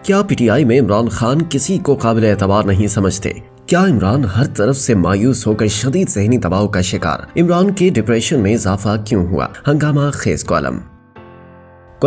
کیا P T I میں عمران خان کسی کو قابل اعتبار نہیں سمجھتے؟ کیا عمران ہر طرف سے مایوس ہو کر شدید ذہنی دباؤ کا شکار؟ عمران کے ڈپریشن میں اضافہ کیوں ہوا؟ ہنگامہ خیز کالم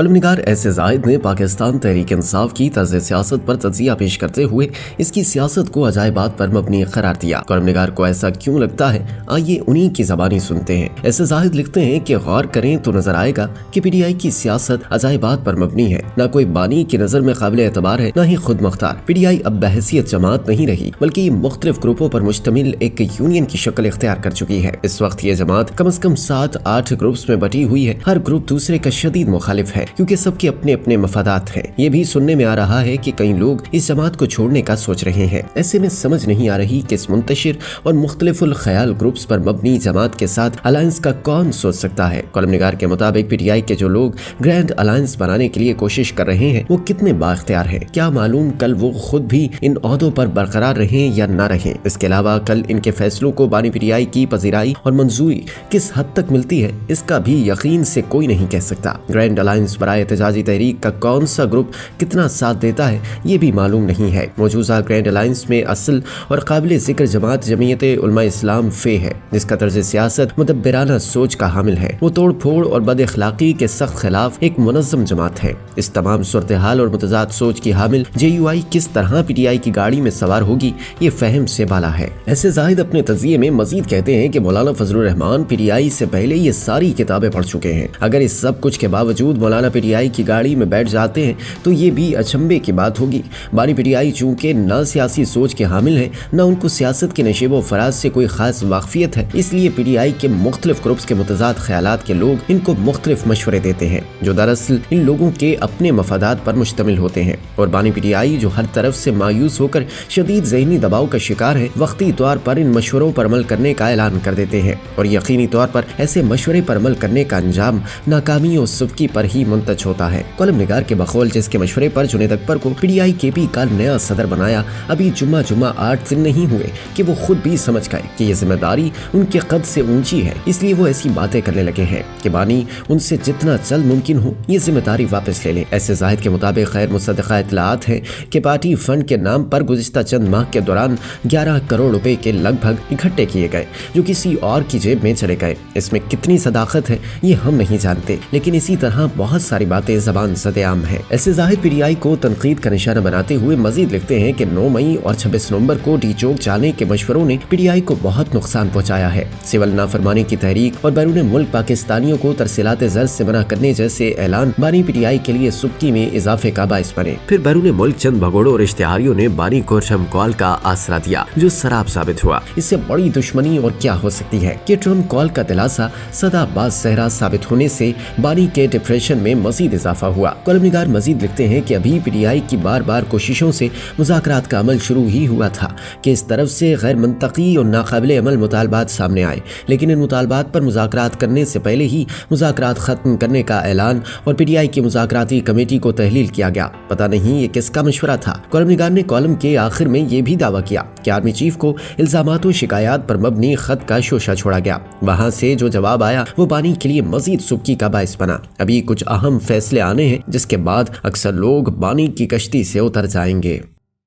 نگار ایس زاہد نے پاکستان تحریک انصاف کی طرز سیاست پر تجزیہ پیش کرتے ہوئے اس کی سیاست کو عجائبات پر مبنی قرار دیا۔ کالم نگار کو ایسا کیوں لگتا ہے؟ آئیے انہی کی زبانی سنتے ہیں۔ ایس زاہد لکھتے ہیں کہ غور کریں تو نظر آئے گا کہ پی ٹی آئی کی سیاست عجائبات پر مبنی ہے، نہ کوئی بانی کی نظر میں قابل اعتبار ہے، نہ ہی خود مختار۔ پی ٹی آئی اب بحیثیت جماعت نہیں رہی، بلکہ یہ مختلف گروپوں پر مشتمل ایک یونین کی شکل اختیار کر چکی ہے۔ اس وقت یہ جماعت کم از کم 7-8 گروپس میں بٹی ہوئی ہے۔ ہر گروپ دوسرے کا شدید مخالف ہے، کیونکہ سب کے اپنے اپنے مفادات ہیں۔ یہ بھی سننے میں آ رہا ہے کہ کئی لوگ اس جماعت کو چھوڑنے کا سوچ رہے ہیں۔ ایسے میں سمجھ نہیں آ رہی کہ اس منتشر اور مختلف الخیال گروپس پر مبنی جماعت کے ساتھ الائنس کا کون سوچ سکتا ہے۔ کالم نگار کے مطابق پی ٹی آئی کے جو لوگ گرینڈ الائنس بنانے کے لیے کوشش کر رہے ہیں وہ کتنے بااختیار ہیں؟ کیا معلوم کل وہ خود بھی ان عہدوں پر برقرار رہیں یا نہ رہیں؟ اس کے علاوہ کل ان کے فیصلوں کو بانی پی ٹی آئی کی پذیرائی اور منظوری کس حد تک ملتی ہے، اس کا بھی یقین سے کوئی نہیں کہہ سکتا۔ گرینڈ الائنس برائے احتجاجی تحریک کا کون سا گروپ کتنا ساتھ دیتا ہے یہ بھی معلوم نہیں ہے۔ موجودہ گرینڈ الائنس میں اصل اور قابل ذکر جماعت جمعیت علماء اسلام فے ہے، جس کا طرز سیاست مدبرانہ سوچ کا حامل ہے۔ وہ توڑ پھوڑ اور بد اخلاقی کے سخت خلاف ایک منظم جماعت ہے۔ اس تمام صورتحال اور متضاد سوچ کی حامل جے یو آئی کس طرح پی ٹی آئی کی گاڑی میں سوار ہوگی، یہ فہم سے بالا ہے۔ ایسے زاہد اپنے تجزیے میں مزید کہتے ہیں کہ مولانا فضل الرحمان پی ٹی آئی سے پہلے یہ ساری کتابیں پڑھ چکے ہیں۔ اگر اس سب کچھ کے باوجود مولانا پی ٹی آئی کی گاڑی میں بیٹھ جاتے ہیں تو یہ بھی اچنبے کی بات ہوگی۔ بانی پی ٹی آئی چونکہ نہ سیاسی سوچ کے حامل ہے، نہ ان کو سیاست کے نشیب و فراز سے کوئی خاص واقفیت ہے، اس لیے پی ٹی آئی کے مختلف گروپس کے متضاد خیالات کے لوگ ان کو مختلف مشورے دیتے ہیں، جو دراصل ان لوگوں کے اپنے مفادات پر مشتمل ہوتے ہیں۔ اور بانی پی ٹی آئی جو ہر طرف سے مایوس ہو کر شدید ذہنی دباؤ کا شکار ہے، وقتی طور پر ان مشوروں پر عمل کرنے کا اعلان کر دیتے ہیں، اور یقینی طور پر ایسے مشورے پر عمل کرنے کا انجام ناکامی اور سفکی پر ہی منتج ہوتا ہے۔ کالم نگار کے بقول جس کے مشورے پر جنید اکبر کو پی ٹی آئی کے پی کا نیا صدر بنایا، ابھی جمعہ 8 دن نہیں ہوئے کہ وہ خود بھی سمجھ گئے کہ یہ ذمہ داری ان کے قد سے اونچی ہے، اس لیے وہ ایسی باتیں کرنے لگے ہیں کہ بانی ان سے جتنا جلد ممکن ہو یہ ذمہ داری واپس لے لیں۔ ایسے زاہد کے مطابق غیر مصدقہ اطلاعات ہیں کہ پارٹی فنڈ کے نام پر گزشتہ چند ماہ کے دوران 11 کروڑ روپے کے لگ بھگ اکٹھے کیے گئے، جو کسی اور کی جیب میں چلے گئے۔ اس میں کتنی صداقت ہے یہ ہم نہیں جانتے، لیکن اسی طرح بہت ساری باتیں زبان زد عام ہیں۔ ایسے زاہد پی ٹی آئی کو تنقید کا نشانہ بناتے ہوئے مزید لکھتے ہیں کہ 9 مئی اور 26 نومبر کو ڈی چوک جانے کے مشوروں نے پی ٹی آئی کو بہت نقصان پہنچایا ہے۔ سول نافرمانی کی تحریک اور بیرون ملک پاکستانیوں کو ترسیلات زر سے منع کرنے جیسے اعلان بانی پی ٹی آئی کے لیے سبکی میں اضافے کا باعث بنے۔ پھر بیرون ملک چند بھگوڑوں اور اشتہاریوں نے بانی کو ٹرمپ کال کا آسرا دیا، جو سراب ثابت ہوا۔ اس سے بڑی دشمنی اور کیا ہو سکتی ہے کہ ٹرمپ کال کا دلاسا سدا باز صحرا ثابت ہونے سے بانی کے ڈپریشن میں مزید اضافہ ہوا۔ کالم نگار مزید لکھتے ہیں کہ ابھی پی ٹی آئی کی بار بار کوششوں سے مذاکرات کا عمل شروع ہی ہوا تھا کہ اس طرف سے غیر منطقی اور ناقابل عمل مطالبات سامنے آئے، لیکن ان مطالبات پر مذاکرات کرنے سے پہلے ہی مذاکرات ختم کرنے کا اعلان اور پی ٹی آئی کی مذاکراتی کمیٹی کو تحلیل کیا گیا۔ پتہ نہیں یہ کس کا مشورہ تھا۔ کالم نگار نے کالم کے آخر میں یہ بھی دعویٰ کیا کہ آرمی چیف کو الزامات و شکایات پر مبنی خط کا شوشہ چھوڑا گیا، وہاں سے جو جواب آیا وہ بانی کے لیے مزید سبکی کا باعث بنا۔ ابھی کچھ اہم فیصلے آنے ہیں جس کے بعد اکثر لوگ بانی کی کشتی سے اتر جائیں گے۔